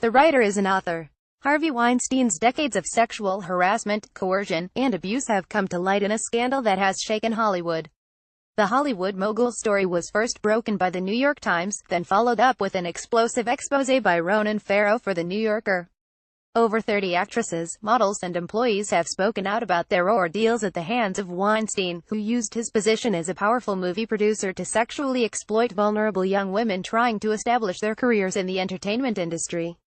The writer is an author. Harvey Weinstein's decades of sexual harassment, coercion, and abuse have come to light in a scandal that has shaken Hollywood. The Hollywood mogul's story was first broken by the New York Times, then followed up with an explosive exposé by Ronan Farrow for The New Yorker. Over 30 actresses, models, and employees have spoken out about their ordeals at the hands of Weinstein, who used his position as a powerful movie producer to sexually exploit vulnerable young women trying to establish their careers in the entertainment industry.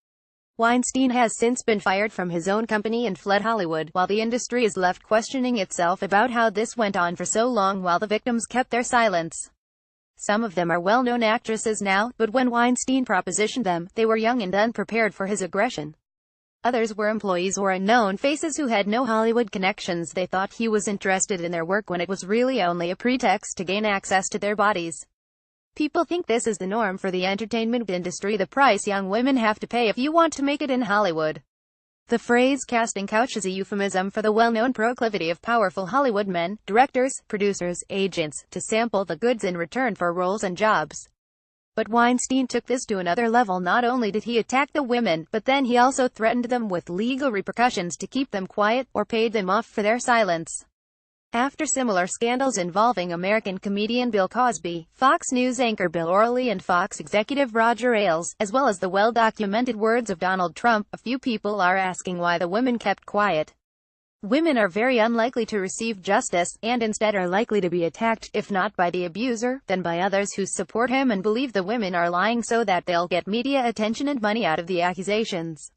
Weinstein has since been fired from his own company and fled Hollywood, while the industry is left questioning itself about how this went on for so long while the victims kept their silence. Some of them are well-known actresses now, but when Weinstein propositioned them, they were young and unprepared for his aggression. Others were employees or unknown faces who had no Hollywood connections. They thought he was interested in their work when it was really only a pretext to gain access to their bodies. People think this is the norm for the entertainment industry, the price young women have to pay if you want to make it in Hollywood. The phrase casting couch is a euphemism for the well-known proclivity of powerful Hollywood men, directors, producers, agents, to sample the goods in return for roles and jobs. But Weinstein took this to another level. Not only did he attack the women, but then he also threatened them with legal repercussions to keep them quiet, or paid them off for their silence. After similar scandals involving American comedian Bill Cosby, Fox News anchor Bill O'Reilly, and Fox executive Roger Ailes, as well as the well-documented words of Donald Trump, a few people are asking why the women kept quiet. Women are very unlikely to receive justice, and instead are likely to be attacked, if not by the abuser, then by others who support him and believe the women are lying so that they'll get media attention and money out of the accusations.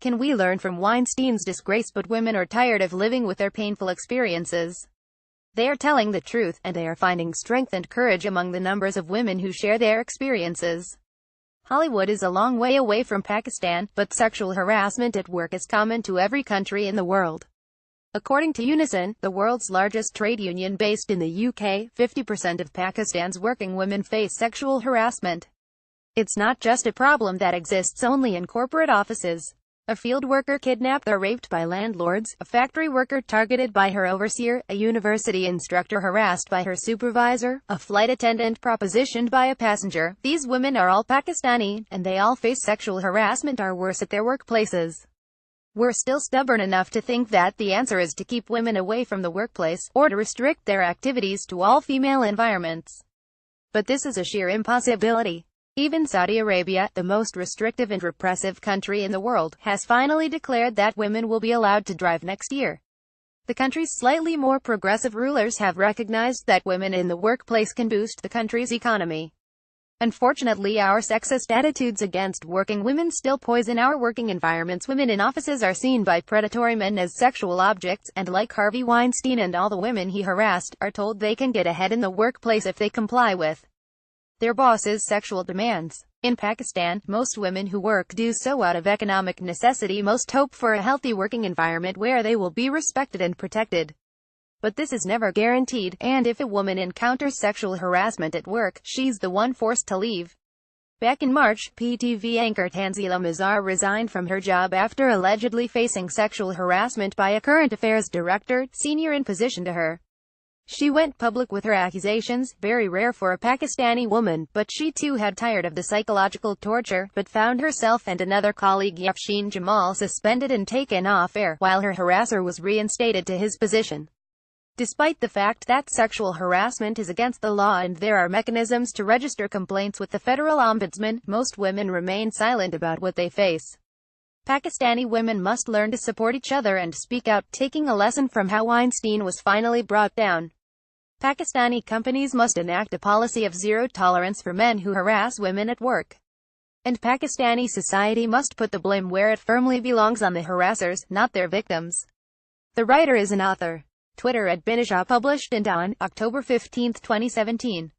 Can we learn from Weinstein's disgrace? But women are tired of living with their painful experiences. They are telling the truth, and they are finding strength and courage among the numbers of women who share their experiences. Hollywood is a long way away from Pakistan, but sexual harassment at work is common to every country in the world. According to Unison, the world's largest trade union based in the UK, 50% of Pakistan's working women face sexual harassment. It's not just a problem that exists only in corporate offices. A field worker kidnapped or raped by landlords, a factory worker targeted by her overseer, a university instructor harassed by her supervisor, a flight attendant propositioned by a passenger. These women are all Pakistani, and they all face sexual harassment or worse at their workplaces. We're still stubborn enough to think that the answer is to keep women away from the workplace, or to restrict their activities to all female environments. But this is a sheer impossibility. Even Saudi Arabia, the most restrictive and repressive country in the world, has finally declared that women will be allowed to drive next year. The country's slightly more progressive rulers have recognized that women in the workplace can boost the country's economy. Unfortunately, our sexist attitudes against working women still poison our working environments. Women in offices are seen by predatory men as sexual objects, and like Harvey Weinstein and all the women he harassed, are told they can get ahead in the workplace if they comply with their boss's sexual demands. In Pakistan, most women who work do so out of economic necessity. Most hope for a healthy working environment where they will be respected and protected. But this is never guaranteed, and if a woman encounters sexual harassment at work, she's the one forced to leave. Back in March, PTV anchor Tanzila Mazhar resigned from her job after allegedly facing sexual harassment by a current affairs director, senior in position to her. She went public with her accusations, very rare for a Pakistani woman, but she too had tired of the psychological torture, but found herself and another colleague Yafshin Jamal suspended and taken off air, while her harasser was reinstated to his position. Despite the fact that sexual harassment is against the law and there are mechanisms to register complaints with the federal ombudsman, most women remain silent about what they face. Pakistani women must learn to support each other and speak out, taking a lesson from how Weinstein was finally brought down. Pakistani companies must enact a policy of zero tolerance for men who harass women at work. And Pakistani society must put the blame where it firmly belongs, on the harassers, not their victims. The writer is an author. Twitter @Binisha, published and on October 15, 2017.